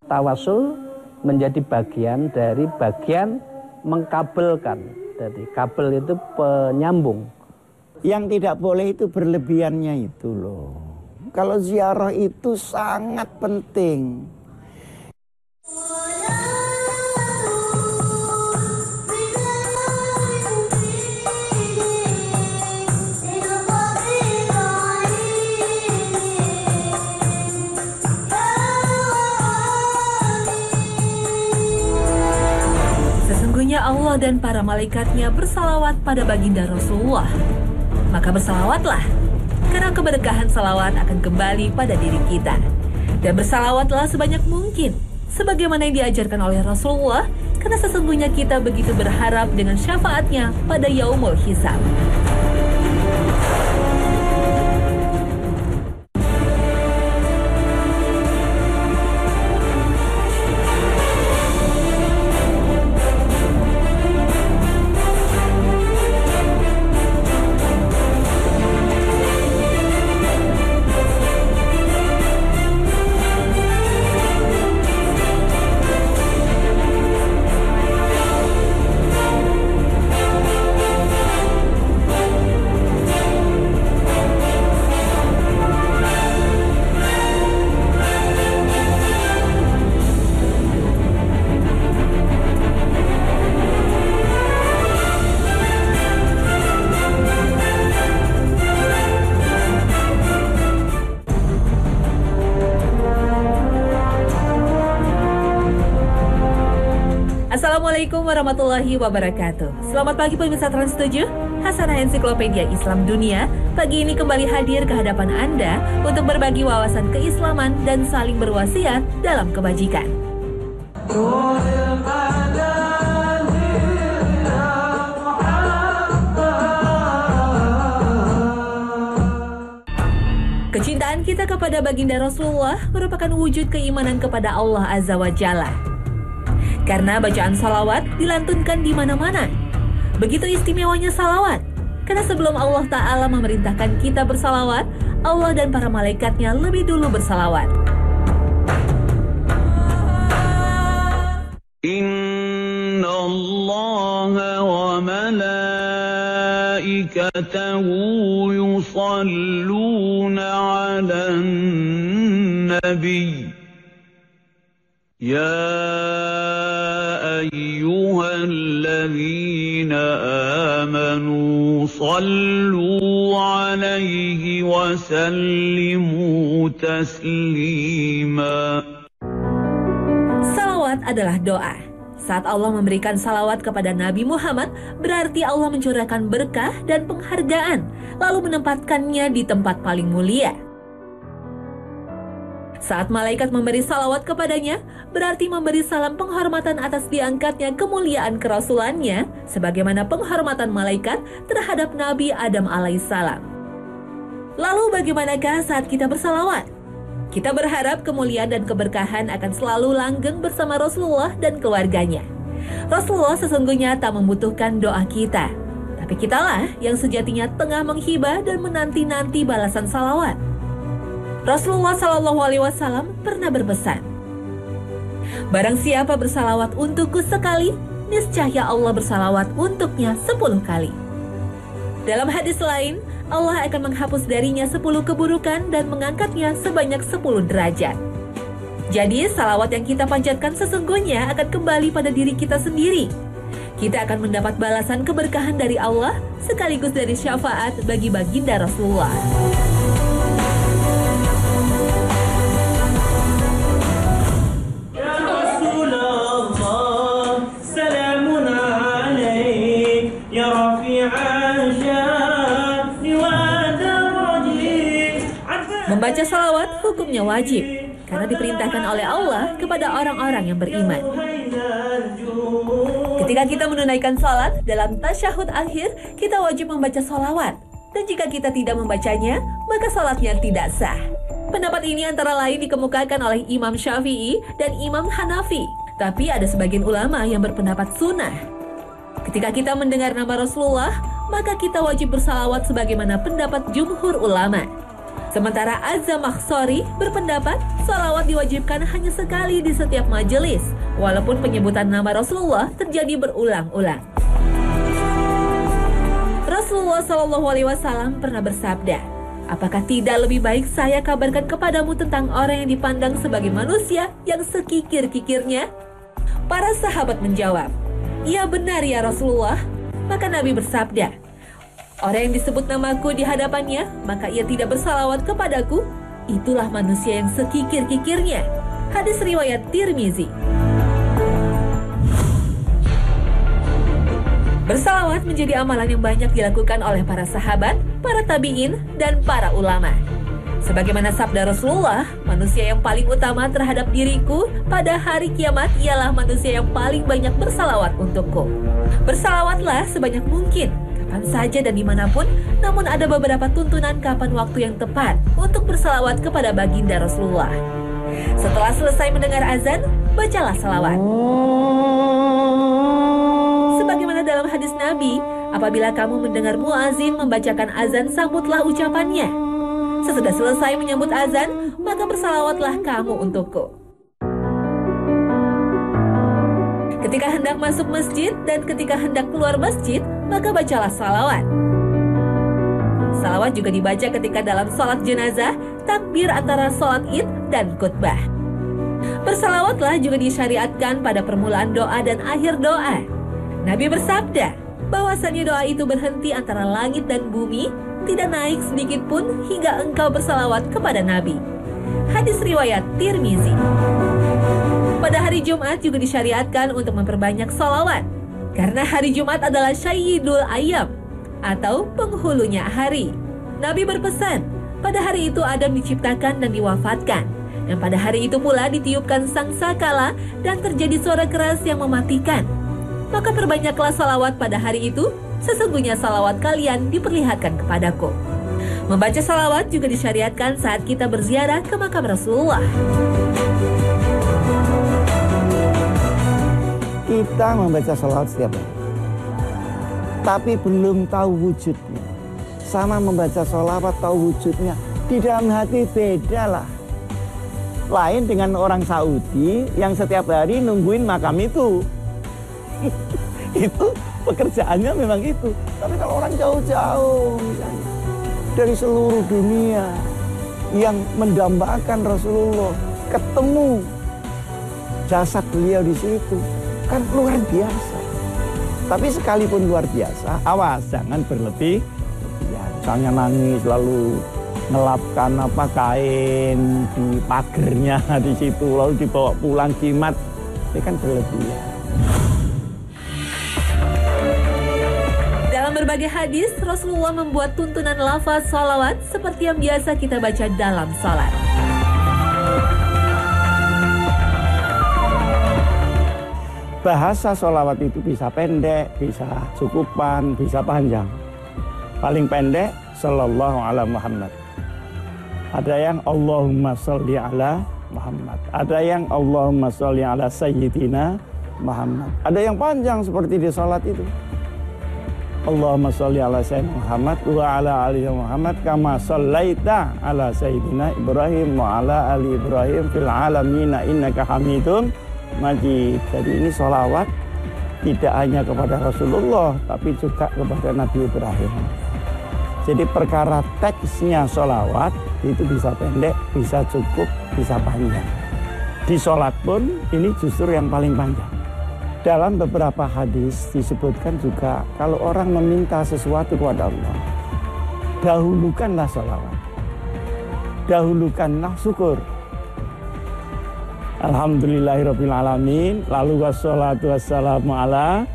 tawasul menjadi bagian dari bagian mengkabelkan. Jadi kabel itu penyambung. Yang tidak boleh itu berlebihannya itu loh. Kalau ziarah itu sangat penting. Sesungguhnya Allah dan para malaikatnya bersalawat pada baginda Rasulullah. Maka bersalawatlah, karena keberkahan salawat akan kembali pada diri kita. Dan bersalawatlah sebanyak mungkin, sebagaimana yang diajarkan oleh Rasulullah, karena sesungguhnya kita begitu berharap dengan syafaatnya pada yaumul hisab. Assalamualaikum warahmatullahi wabarakatuh. Selamat pagi pemirsa Trans 7, Hasanah Ensiklopedia Islam Dunia. Pagi ini kembali hadir ke hadapan Anda untuk berbagi wawasan keislaman dan saling berwasiat dalam kebajikan. Kecintaan kita kepada baginda Rasulullah merupakan wujud keimanan kepada Allah Azza wa Jalla. Karena bacaan salawat dilantunkan di mana-mana. Begitu istimewanya salawat. Karena sebelum Allah Ta'ala memerintahkan kita bersalawat, Allah dan para malaikatnya lebih dulu bersalawat. Inna Allah wa malaikatahu yusalluna ala nabi. Ya ayyuhalladzina amanu sallu alaihi wa sallimu taslima. Salawat adalah doa. Saat Allah memberikan salawat kepada Nabi Muhammad, berarti Allah mencurahkan berkah dan penghargaan, lalu menempatkannya di tempat paling mulia. Saat malaikat memberi salawat kepadanya, berarti memberi salam penghormatan atas diangkatnya kemuliaan kerasulannya, sebagaimana penghormatan malaikat terhadap Nabi Adam alaihissalam. Lalu bagaimanakah saat kita bersalawat? Kita berharap kemuliaan dan keberkahan akan selalu langgeng bersama Rasulullah dan keluarganya. Rasulullah sesungguhnya tak membutuhkan doa kita, tapi kitalah yang sejatinya tengah menghibah dan menanti-nanti balasan salawat. Rasulullah SAW pernah berpesan, barang siapa bersalawat untukku sekali, niscaya Allah bersalawat untuknya 10 kali. Dalam hadis lain, Allah akan menghapus darinya 10 keburukan dan mengangkatnya sebanyak 10 derajat. Jadi salawat yang kita panjatkan sesungguhnya akan kembali pada diri kita sendiri. Kita akan mendapat balasan keberkahan dari Allah sekaligus dari syafaat bagi baginda Rasulullah. Membaca salawat hukumnya wajib, karena diperintahkan oleh Allah kepada orang-orang yang beriman. Ketika kita menunaikan salat, dalam tasyahud akhir, kita wajib membaca salawat. Dan jika kita tidak membacanya, maka salatnya tidak sah. Pendapat ini antara lain dikemukakan oleh Imam Syafi'i dan Imam Hanafi. Tapi ada sebagian ulama yang berpendapat sunnah. Ketika kita mendengar nama Rasulullah, maka kita wajib bersalawat sebagaimana pendapat jumhur ulama. Sementara Az-Zamakhsyari berpendapat sholawat diwajibkan hanya sekali di setiap majelis, walaupun penyebutan nama Rasulullah terjadi berulang-ulang. Rasulullah SAW pernah bersabda, "Apakah tidak lebih baik saya kabarkan kepadamu tentang orang yang dipandang sebagai manusia yang sekikir-kikirnya?" Para sahabat menjawab, "Iya benar ya Rasulullah." Maka Nabi bersabda, "Orang yang disebut namaku di hadapannya, maka ia tidak bersalawat kepadaku, itulah manusia yang sekikir-kikirnya." Hadis riwayat Tirmizi. Bersalawat menjadi amalan yang banyak dilakukan oleh para sahabat, para tabi'in, dan para ulama. Sebagaimana sabda Rasulullah, manusia yang paling utama terhadap diriku pada hari kiamat ialah manusia yang paling banyak bersalawat untukku. Bersalawatlah sebanyak mungkin, kapan saja dan dimanapun, namun ada beberapa tuntunan kapan waktu yang tepat untuk bersalawat kepada baginda Rasulullah. Setelah selesai mendengar azan, bacalah salawat. Sebagaimana dalam hadis Nabi, apabila kamu mendengar muazin membacakan azan, sambutlah ucapannya. Sesudah selesai menyambut azan, maka bersalawatlah kamu untukku. Ketika hendak masuk masjid dan ketika hendak keluar masjid, maka bacalah salawat. Salawat juga dibaca ketika dalam sholat jenazah, takbir antara sholat id dan khutbah. Bersalawatlah juga disyariatkan pada permulaan doa dan akhir doa. Nabi bersabda, bahwasannya doa itu berhenti antara langit dan bumi, tidak naik sedikit pun hingga engkau bersalawat kepada Nabi. Hadis riwayat Tirmizi. Pada hari Jumat juga disyariatkan untuk memperbanyak salawat, karena hari Jumat adalah Sayyidul Ayyam, atau penghulunya hari. Nabi berpesan, pada hari itu Adam diciptakan dan diwafatkan, dan pada hari itu pula ditiupkan sangkakala dan terjadi suara keras yang mematikan. Maka perbanyaklah salawat pada hari itu, sesungguhnya salawat kalian diperlihatkan kepadaku. Membaca salawat juga disyariatkan saat kita berziarah ke makam Rasulullah. Kita membaca salawat setiap hari, tapi belum tahu wujudnya. Sama membaca salawat tahu wujudnya, di dalam hati beda lah. Lain dengan orang Saudi yang setiap hari nungguin makam itu. Itu pekerjaannya memang itu. Tapi kalau orang jauh-jauh misalnya dari seluruh dunia yang mendambakan Rasulullah, ketemu jasad beliau di situ, kan luar biasa. Tapi sekalipun luar biasa, awas jangan berlebih. Ya, misalnya nangis lalu ngelapkan kain di pagernya di situ lalu dibawa pulang jimat, itu kan berlebihan. Dalam berbagai hadis, Rasulullah membuat tuntunan lafaz salawat seperti yang biasa kita baca dalam salat. Bahasa sholawat itu bisa pendek, bisa cukupan, bisa panjang. Paling pendek, sallallahu ala Muhammad. Ada yang Allahumma sholli ala Muhammad. Ada yang Allahumma sholli ala Sayyidina Muhammad. Ada yang panjang seperti di sholat itu. Allahumma sholli ala Sayyidina Muhammad wa ala ali Muhammad kama shollaita ala Sayyidina Ibrahim wa ala ali Ibrahim fil alamina innaka hamidum majid. Jadi ini sholawat tidak hanya kepada Rasulullah, tapi juga kepada Nabi Ibrahim. Jadi perkara teksnya sholawat itu bisa pendek, bisa cukup, bisa panjang. Di sholat pun ini justru yang paling panjang. Dalam beberapa hadis disebutkan juga kalau orang meminta sesuatu kepada Allah, dahulukanlah sholawat, dahulukanlah syukur. Alhamdulillahirabbil alamin, lalu wassalatu wassalamu ala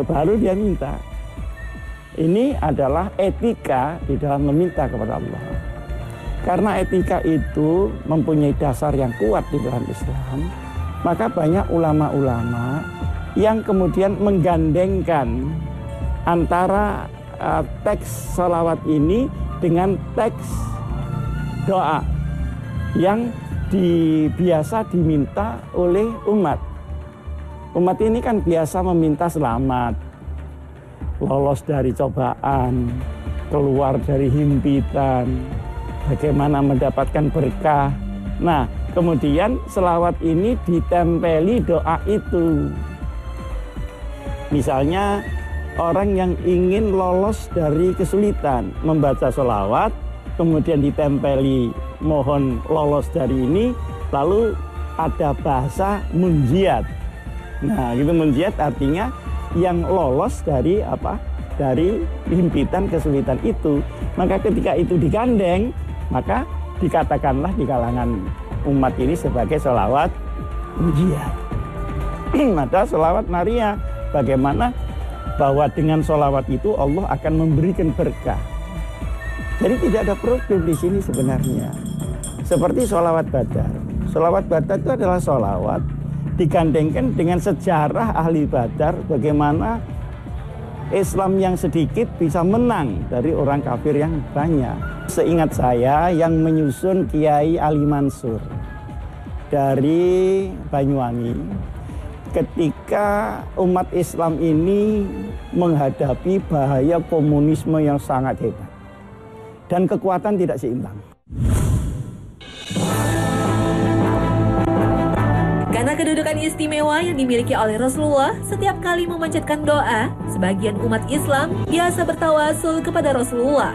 baru dia minta. Ini adalah etika di dalam meminta kepada Allah. Karena etika itu mempunyai dasar yang kuat di dalam Islam, maka banyak ulama-ulama yang kemudian menggandengkan antara teks salawat ini dengan teks doa yang biasa diminta oleh umat. Umat ini kan biasa meminta selamat, lolos dari cobaan, keluar dari himpitan, bagaimana mendapatkan berkah. Nah, kemudian selawat ini ditempeli doa itu. Misalnya orang yang ingin lolos dari kesulitan, membaca selawat, kemudian ditempeli mohon lolos dari ini, lalu ada bahasa munjiat. Nah, gitu munjiat artinya yang lolos dari apa? Dari himpitan kesulitan itu. Maka ketika itu digandeng, maka dikatakanlah di kalangan umat ini sebagai sholawat munjiat. Maka sholawat Maria, bagaimana bahwa dengan sholawat itu Allah akan memberikan berkah. Jadi tidak ada problem di sini sebenarnya. Seperti sholawat badar. Sholawat badar itu adalah sholawat digandengkan dengan sejarah ahli badar, bagaimana Islam yang sedikit bisa menang dari orang kafir yang banyak. Seingat saya yang menyusun Kiai Ali Mansur dari Banyuwangi, ketika umat Islam ini menghadapi bahaya komunisme yang sangat hebat dan kekuatan tidak seimbang. Karena kedudukan istimewa yang dimiliki oleh Rasulullah, setiap kali memanjatkan doa, sebagian umat Islam biasa bertawasul kepada Rasulullah.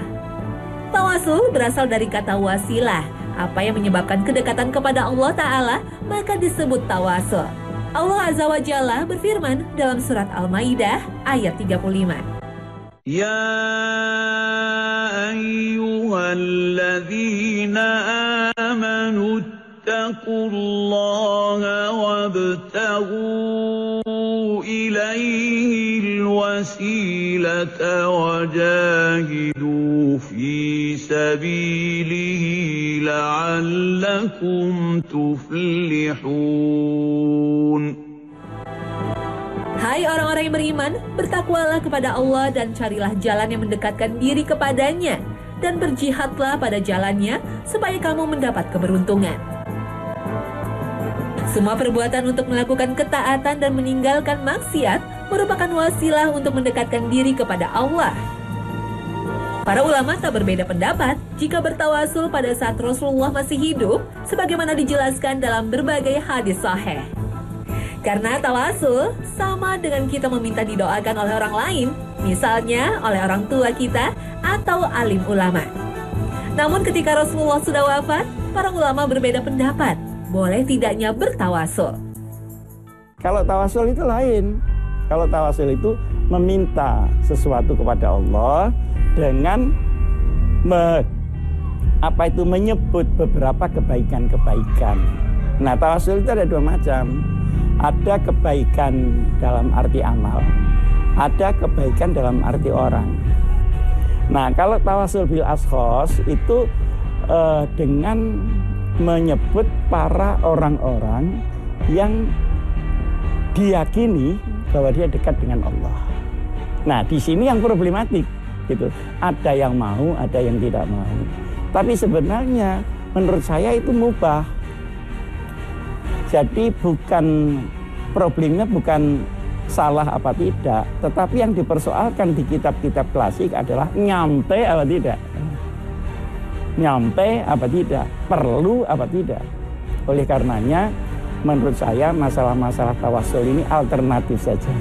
Tawasul berasal dari kata wasilah. Apa yang menyebabkan kedekatan kepada Allah Ta'ala, maka disebut tawasul. Allah Azza wa Jalla berfirman dalam surat Al-Maidah ayat 35. Ya ayyuhalladzina amanu ittaqullaha wabtaghu ilaihil wasilata wajahidu fi sabilihi la'allakum tuflihun. Hai orang-orang yang beriman, bertakwalah kepada Allah dan carilah jalan yang mendekatkan diri kepadanya, dan berjihadlah pada jalannya supaya kamu mendapat keberuntungan. Semua perbuatan untuk melakukan ketaatan dan meninggalkan maksiat merupakan wasilah untuk mendekatkan diri kepada Allah. Para ulama tak berbeda pendapat jika bertawasul pada saat Rasulullah masih hidup, sebagaimana dijelaskan dalam berbagai hadis sahih. Karena tawasul sama dengan kita meminta didoakan oleh orang lain, misalnya oleh orang tua kita atau alim ulama. Namun ketika Rasulullah sudah wafat, para ulama berbeda pendapat, boleh tidaknya bertawasul. Kalau tawasul itu lain. Kalau tawasul itu meminta sesuatu kepada Allah dengan menyebut beberapa kebaikan-kebaikan. Nah, tawasul itu ada dua macam. Ada kebaikan dalam arti amal, ada kebaikan dalam arti orang. Nah, kalau tawasul bil ashkhos itu dengan menyebut para orang-orang yang diyakini bahwa dia dekat dengan Allah. Nah, di sini yang problematik gitu. Ada yang mau, ada yang tidak mau. Tapi sebenarnya menurut saya itu mubah. Jadi problemnya bukan salah apa tidak, tetapi yang dipersoalkan di kitab-kitab klasik adalah nyampe apa tidak. Nyampe apa tidak, perlu apa tidak. Oleh karenanya menurut saya masalah-masalah tawasul ini alternatif saja.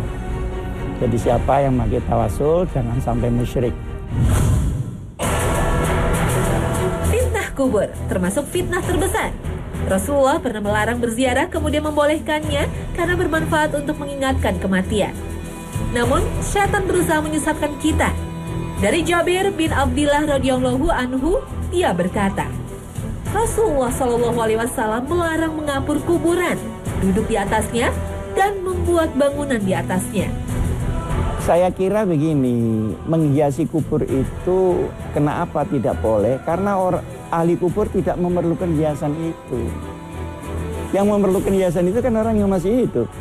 Jadi siapa yang pakai tawasul jangan sampai musyrik. Fitnah kubur termasuk fitnah terbesar. Rasulullah pernah melarang berziarah kemudian membolehkannya karena bermanfaat untuk mengingatkan kematian. Namun, syaitan berusaha menyesatkan kita. Dari Jabir bin Abdillah radhiyallahu anhu, ia berkata, Rasulullah SAW melarang mengapur kuburan, duduk di atasnya, dan membuat bangunan di atasnya. Saya kira begini, menghiasi kubur itu kenapa tidak boleh? Karena ahli kubur tidak memerlukan hiasan itu. Yang memerlukan hiasan itu kan orang yang masih hidup.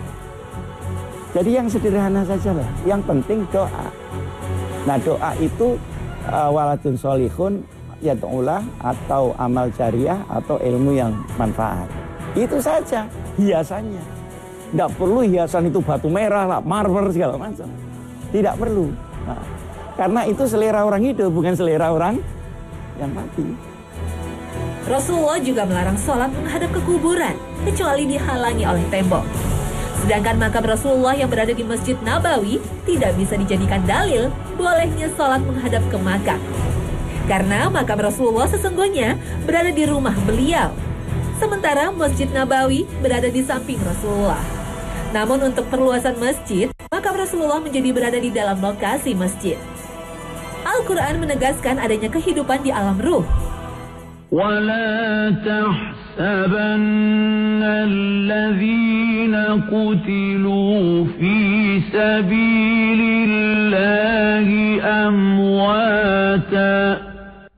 Jadi yang sederhana saja lah. Yang penting doa. Nah, doa itu waladun sholihun yad'ulah atau amal jariah atau ilmu yang manfaat. Itu saja hiasannya. Tidak perlu hiasan itu batu merah lah, marmer segala macam. Tidak perlu. Nah, karena itu selera orang hidup, bukan selera orang yang mati. Rasulullah juga melarang sholat menghadap ke kuburan, kecuali dihalangi oleh tembok. Sedangkan makam Rasulullah yang berada di Masjid Nabawi tidak bisa dijadikan dalil bolehnya sholat menghadap ke makam. Karena makam Rasulullah sesungguhnya berada di rumah beliau, sementara Masjid Nabawi berada di samping Rasulullah. Namun untuk perluasan masjid, makam Rasulullah menjadi berada di dalam lokasi masjid. Al-Quran menegaskan adanya kehidupan di alam ruh. ولا تحسبن الذين قتلوا في سبيل الله أمواتا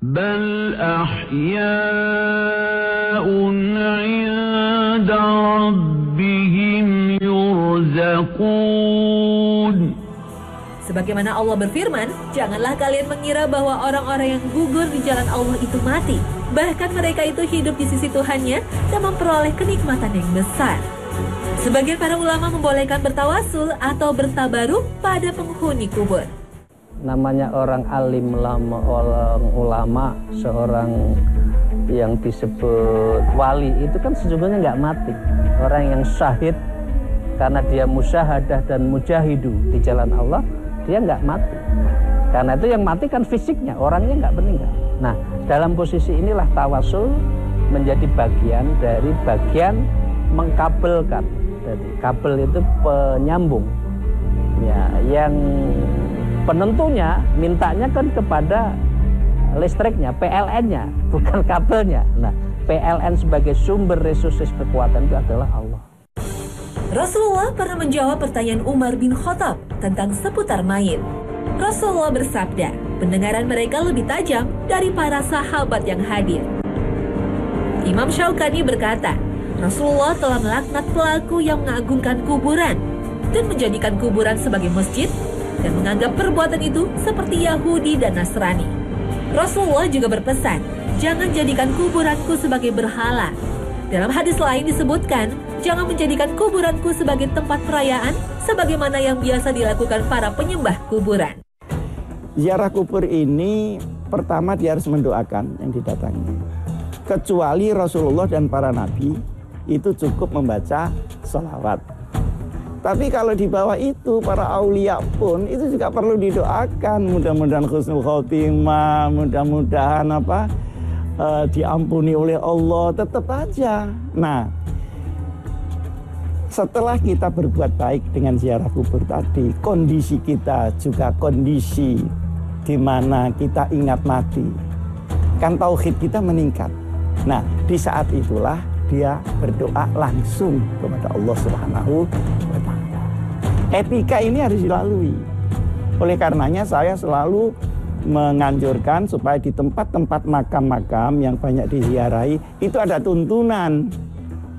بل أحياء عند ربهم يرزقون. Sebagaimana Allah berfirman, janganlah kalian mengira bahwa orang-orang yang gugur di jalan Allah itu mati. Bahkan mereka itu hidup di sisi Tuhannya dan memperoleh kenikmatan yang besar. Sebagian para ulama membolehkan bertawasul atau bertabaruk pada penghuni kubur. Namanya orang alim, orang ulama, seorang yang disebut wali itu kan sesungguhnya nggak mati. Orang yang syahid karena dia musyahadah dan mujahidu di jalan Allah, dia nggak mati. Karena itu yang mati kan fisiknya, orangnya nggak meninggal. Nah, dalam posisi inilah tawasul menjadi bagian dari bagian mengkabelkan. Jadi kabel itu penyambung. Ya, yang penentunya mintanya kan kepada listriknya, PLN-nya, bukan kabelnya. Nah, PLN sebagai sumber resources kekuatan itu adalah Allah. Rasulullah pernah menjawab pertanyaan Umar bin Khattab tentang seputar mayit. Rasulullah bersabda, pendengaran mereka lebih tajam dari para sahabat yang hadir. Imam Syaukani berkata, Rasulullah telah melaknat pelaku yang mengagungkan kuburan dan menjadikan kuburan sebagai masjid dan menganggap perbuatan itu seperti Yahudi dan Nasrani. Rasulullah juga berpesan, jangan jadikan kuburanku sebagai berhala. Dalam hadis lain disebutkan, jangan menjadikan kuburanku sebagai tempat perayaan sebagaimana yang biasa dilakukan para penyembah kuburan. Ziarah kubur ini pertama dia harus mendoakan yang didatangi. Kecuali Rasulullah dan para nabi itu cukup membaca sholawat. Tapi kalau di bawah itu para aulia pun itu juga perlu didoakan. Mudah-mudahan husnul khotimah, mudah-mudahan diampuni oleh Allah, tetap aja. Nah, setelah kita berbuat baik dengan ziarah kubur tadi, kondisi kita juga kondisi di mana kita ingat mati. Kan tauhid kita meningkat. Nah, di saat itulah dia berdoa langsung kepada Allah Subhanahu wa Ta'ala. Etika ini harus dilalui. Oleh karenanya saya selalu menganjurkan supaya di tempat-tempat makam-makam yang banyak diziarahi itu ada tuntunan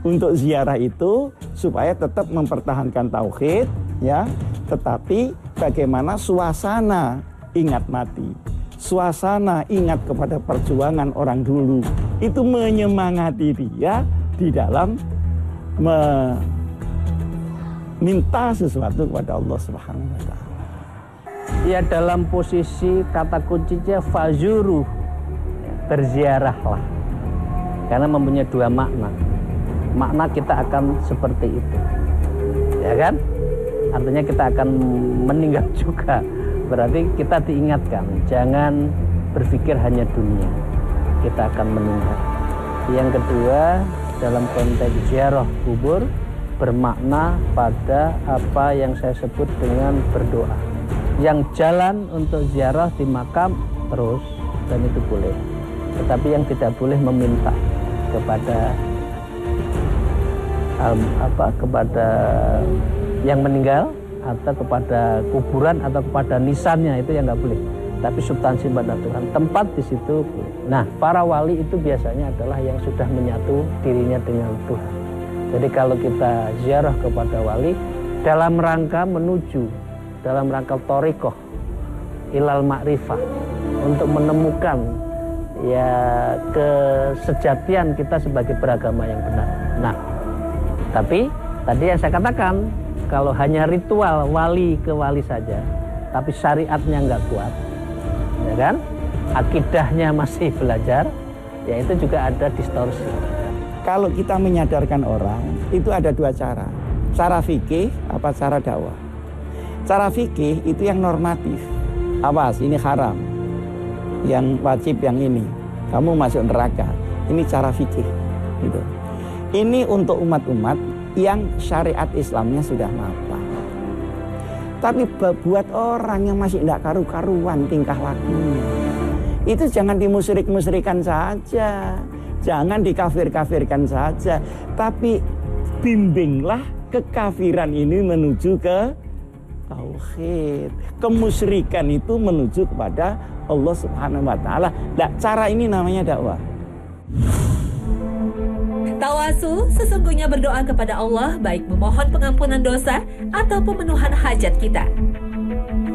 untuk ziarah itu supaya tetap mempertahankan tauhid, ya, tetapi bagaimana suasana ingat mati, suasana ingat kepada perjuangan orang dulu itu menyemangati dia di dalam meminta sesuatu kepada Allah Subhanahu wa Ta'ala. Ya, dalam posisi kata kuncinya fazuru, berziarahlah, karena mempunyai dua makna. Makna kita akan seperti itu, ya kan? Artinya kita akan meninggal juga. Berarti kita diingatkan, jangan berpikir hanya dunia, kita akan meninggal. Yang kedua, dalam konteks ziarah kubur bermakna pada apa yang saya sebut dengan berdoa. Yang jalan untuk ziarah di makam terus, dan itu boleh. Tetapi yang tidak boleh meminta kepada kepada yang meninggal atau kepada kuburan atau kepada nisannya, itu yang nggak boleh. Tapi substansi pada Tuhan, tempat di situ boleh. Nah, para wali itu biasanya adalah yang sudah menyatu dirinya dengan Tuhan. Jadi kalau kita ziarah kepada wali dalam rangka menuju, dalam rangka thariqah ilal ma'rifah, untuk menemukan ya kesejatian kita sebagai beragama yang benar. Nah, tapi tadi yang saya katakan, kalau hanya ritual wali ke wali saja, tapi syariatnya nggak kuat, ya kan? Akidahnya masih belajar, ya itu juga ada distorsi. Kalau kita menyadarkan orang, itu ada dua cara. Cara fikih, apa cara dakwah. Cara fikih itu yang normatif. Awas, ini haram. Yang wajib yang ini. Kamu masuk neraka. Ini cara fikih. Gitu. Ini untuk umat-umat yang syariat Islamnya sudah mapan. Tapi buat orang yang masih tidak karu-karuan tingkah lakunya, itu jangan dimusyrik-musyrikan saja. Jangan dikafir-kafirkan saja, tapi bimbinglah kekafiran ini menuju ke tauhid. Kemusyrikan itu menuju kepada Allah Subhanahu wa taala. Nah, cara ini namanya dakwah. Tawasul sesungguhnya berdoa kepada Allah, baik memohon pengampunan dosa atau pemenuhan hajat kita.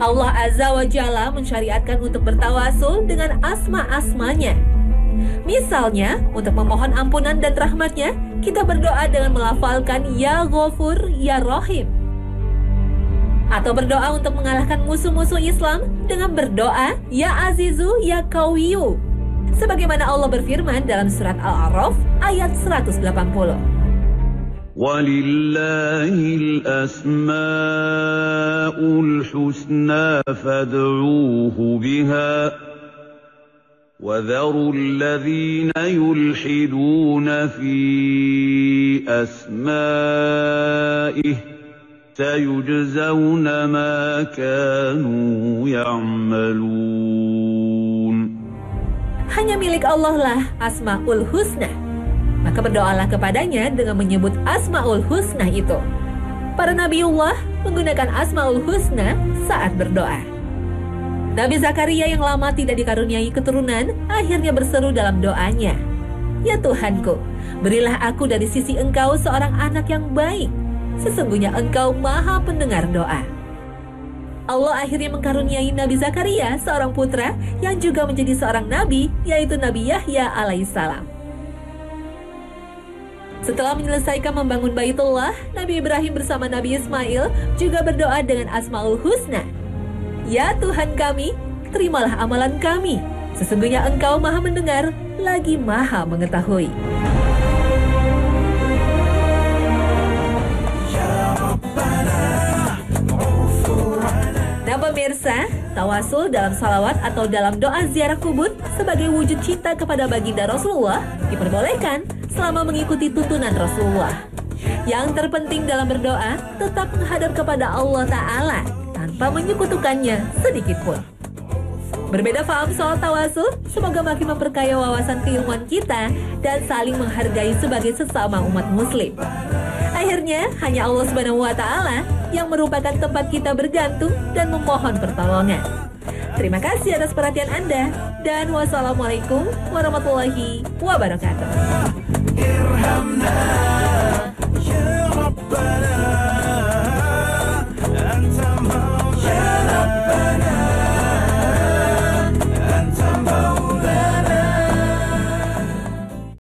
Allah Azza wa Jalla mensyariatkan untuk bertawasul dengan asma-asmanya. Misalnya, untuk memohon ampunan dan rahmatnya, kita berdoa dengan melafalkan Ya Ghafur, Ya Rahim. Atau berdoa untuk mengalahkan musuh-musuh Islam dengan berdoa Ya Azizu, Ya Qawiyu. Sebagaimana Allah berfirman dalam surat Al-A'raf ayat 180. Walillahil asma'ul husna fad'uuhu biha. وَذَرُوا الَّذِينَ يُلْحِدُونَ فِي أَسْمَائِهِ سَيُجْزَوْنَ مَا كَانُوا يَعْمَلُونَ. Hanya milik Allah lah Asma'ul Husna. Maka berdoalah kepadanya dengan menyebut Asma'ul Husna itu. Para Nabiullah menggunakan Asma'ul Husna saat berdoa. Nabi Zakaria yang lama tidak dikaruniai keturunan akhirnya berseru dalam doanya, Ya Tuhanku, berilah aku dari sisi Engkau seorang anak yang baik. Sesungguhnya Engkau maha pendengar doa. Allah akhirnya mengkaruniai Nabi Zakaria seorang putra yang juga menjadi seorang nabi, yaitu Nabi Yahya alaihissalam. Setelah menyelesaikan membangun Baitullah, Nabi Ibrahim bersama Nabi Ismail juga berdoa dengan Asma'ul Husna. Ya Tuhan kami, terimalah amalan kami. Sesungguhnya Engkau maha mendengar, lagi maha mengetahui. Nah pemirsa, tawasul dalam salawat atau dalam doa ziarah kubur sebagai wujud cinta kepada baginda Rasulullah diperbolehkan selama mengikuti tuntunan Rasulullah. Yang terpenting dalam berdoa, tetap menghadap kepada Allah Ta'ala tanpa menyekutukannya sedikit pun. Berbeda faham soal tawasul, semoga makin memperkaya wawasan keilmuan kita dan saling menghargai sebagai sesama umat muslim. Akhirnya, hanya Allah Subhanahu wa Ta'ala yang merupakan tempat kita bergantung dan memohon pertolongan. Terima kasih atas perhatian Anda, dan wassalamualaikum warahmatullahi wabarakatuh.